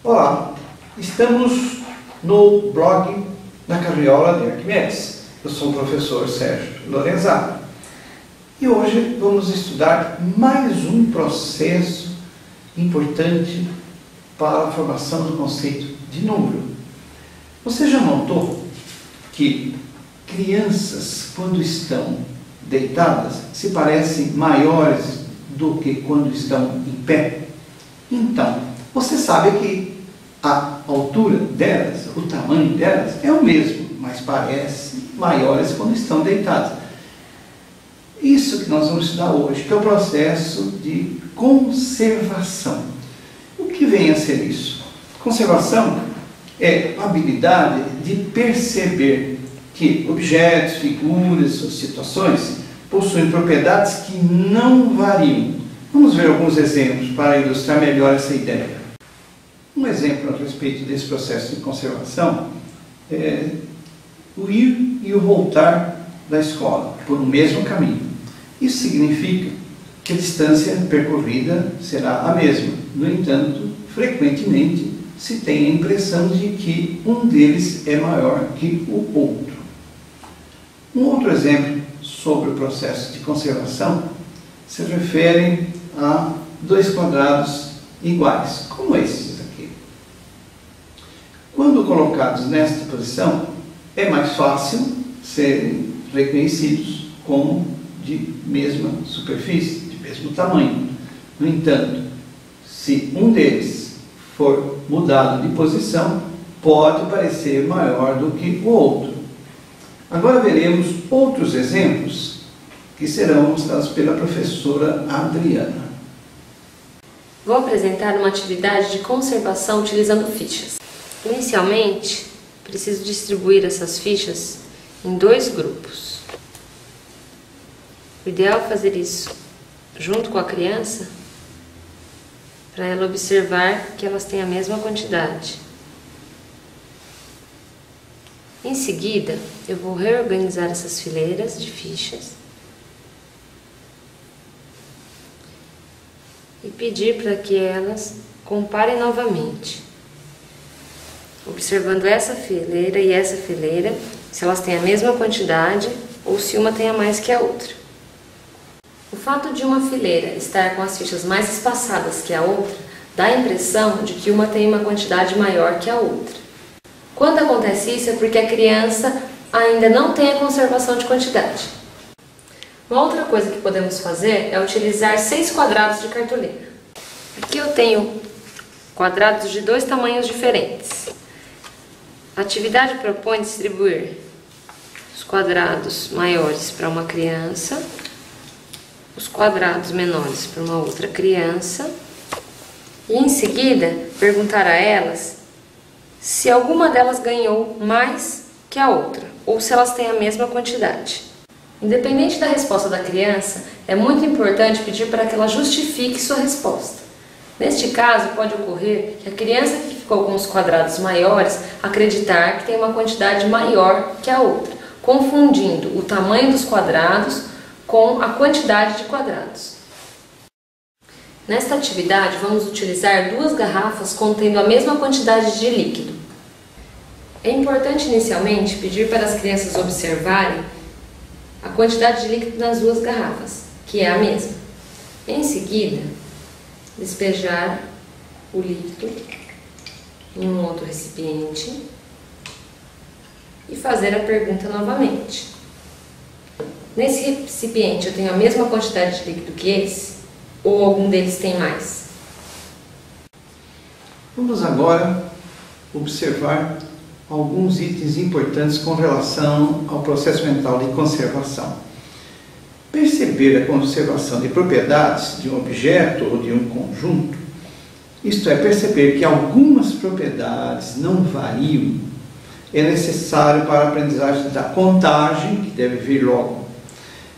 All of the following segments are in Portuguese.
Olá, estamos no blog da Carriola de Arquimedes. Eu sou o professor Sérgio Lorenzano e hoje vamos estudar mais um processo importante para a formação do conceito de número. Você já notou que crianças, quando estão deitadas, se parecem maiores do que quando estão em pé? Então, você sabe que a altura delas, o tamanho delas é o mesmo, mas parecem maiores quando estão deitadas. Isso que nós vamos estudar hoje, que é o processo de conservação. O que vem a ser isso? Conservação é a habilidade de perceber que objetos, figuras ou situações possuem propriedades que não variam. Vamos ver alguns exemplos para ilustrar melhor essa ideia. Um exemplo a respeito desse processo de conservação é o ir e o voltar da escola por um mesmo caminho. Isso significa que a distância percorrida será a mesma. No entanto, frequentemente se tem a impressão de que um deles é maior que o outro. Um outro exemplo sobre o processo de conservação se refere a dois quadrados iguais, como esses aqui. Quando colocados nesta posição, é mais fácil serem reconhecidos como de mesma superfície, de mesmo tamanho. No entanto, se um deles for mudado de posição, pode parecer maior do que o outro. Agora veremos outros exemplos que serão mostrados pela professora Adriana. Vou apresentar uma atividade de conservação utilizando fichas. Inicialmente, preciso distribuir essas fichas em dois grupos. O ideal é fazer isso junto com a criança, para ela observar que elas têm a mesma quantidade. Em seguida, eu vou reorganizar essas fileiras de fichas e pedir para que elas comparem novamente, observando essa fileira e essa fileira, se elas têm a mesma quantidade ou se uma tem a mais que a outra. O fato de uma fileira estar com as fichas mais espaçadas que a outra dá a impressão de que uma tem uma quantidade maior que a outra. Quando acontece isso é porque a criança ainda não tem a conservação de quantidade. Uma outra coisa que podemos fazer é utilizar 6 quadrados de cartolina. Aqui eu tenho quadrados de dois tamanhos diferentes. A atividade propõe distribuir os quadrados maiores para uma criança, os quadrados menores para uma outra criança e em seguida perguntar a elas se alguma delas ganhou mais que a outra ou se elas têm a mesma quantidade. Independente da resposta da criança, é muito importante pedir para que ela justifique sua resposta. Neste caso, pode ocorrer que a criança que ficou com os quadrados maiores acreditar que tem uma quantidade maior que a outra, confundindo o tamanho dos quadrados com a quantidade de quadrados. Nesta atividade, vamos utilizar 2 garrafas contendo a mesma quantidade de líquido. É importante inicialmente pedir para as crianças observarem a quantidade de líquido nas 2 garrafas, que é a mesma. Em seguida, despejar o líquido em um outro recipiente e fazer a pergunta novamente. Nesse recipiente eu tenho a mesma quantidade de líquido que esse? Ou algum deles tem mais? Vamos agora observar alguns itens importantes com relação ao processo mental de conservação. Perceber a conservação de propriedades de um objeto ou de um conjunto, isto é, perceber que algumas propriedades não variam, é necessário para a aprendizagem da contagem, que deve vir logo,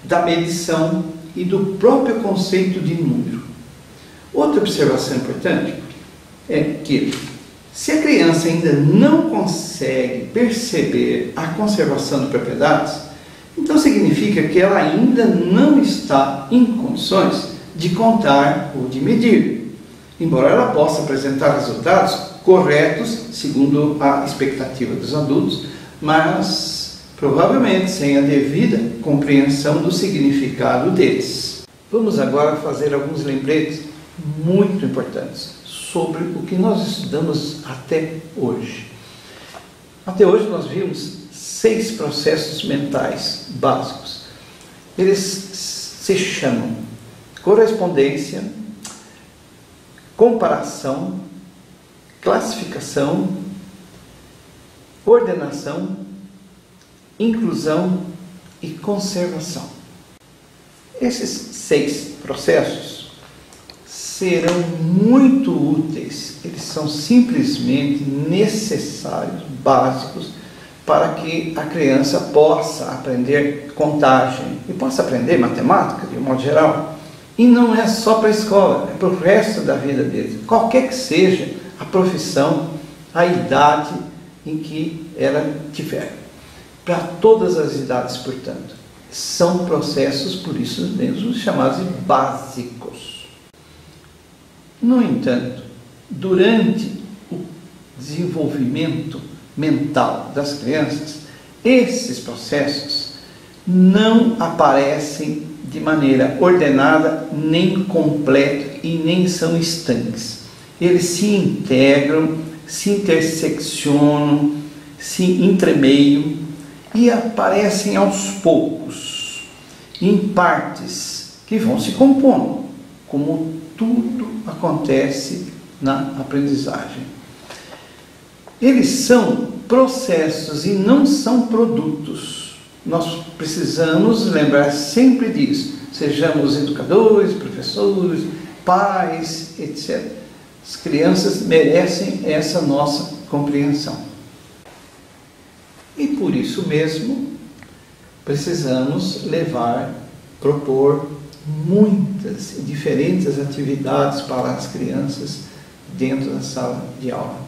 da medição e do próprio conceito de número. Outra observação importante é que, se a criança ainda não consegue perceber a conservação de propriedades, então significa que ela ainda não está em condições de contar ou de medir. embora ela possa apresentar resultados corretos, segundo a expectativa dos adultos, mas provavelmente sem a devida compreensão do significado deles. Vamos agora fazer alguns lembretes muito importantes sobre o que nós estudamos até hoje. Até hoje nós vimos 6 processos mentais básicos. Eles se chamam correspondência, comparação, classificação, ordenação, inclusão e conservação. Esses 6 processos serão muito úteis, eles são simplesmente necessários, básicos, para que a criança possa aprender contagem e possa aprender matemática, de um modo geral. E não é só para a escola, é para o resto da vida deles. Qualquer que seja a profissão, a idade em que ela tiver. Para todas as idades, portanto. São processos, por isso mesmo, chamados de básicos. No entanto, durante o desenvolvimento mental das crianças, esses processos não aparecem de maneira ordenada, nem completa e nem são estanques. Eles se integram, se interseccionam, se entremeiam e aparecem aos poucos, em partes que vão se compondo, como tudo acontece na aprendizagem. Eles são processos e não são produtos. Nós precisamos lembrar sempre disso. Sejamos educadores, professores, pais, etc. As crianças merecem essa nossa compreensão. E por isso mesmo, precisamos propor muitas e diferentes atividades para as crianças dentro da sala de aula.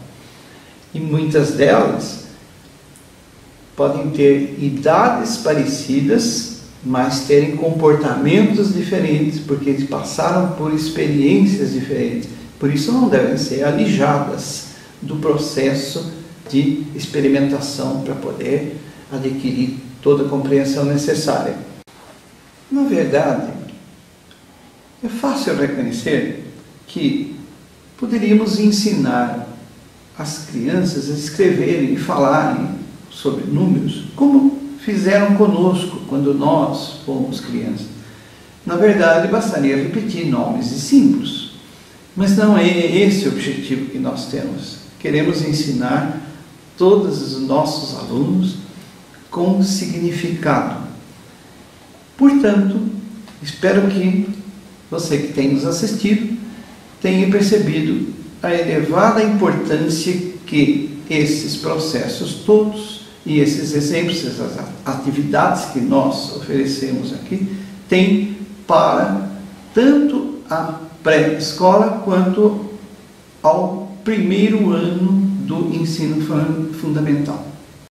E muitas delas podem ter idades parecidas, mas terem comportamentos diferentes, porque eles passaram por experiências diferentes. Por isso não devem ser alijadas do processo de experimentação para poder adquirir toda a compreensão necessária. Na verdade, é fácil reconhecer que poderíamos ensinar as crianças a escreverem e falarem sobre números como fizeram conosco quando nós fomos crianças. Na verdade, bastaria repetir nomes e símbolos, mas não é esse o objetivo que nós temos. Queremos ensinar todos os nossos alunos com significado. Portanto, espero que você que tem nos assistido tenha percebido a elevada importância que esses processos todos e esses exemplos, essas atividades que nós oferecemos aqui, têm para tanto a pré-escola quanto ao primeiro ano do ensino fundamental.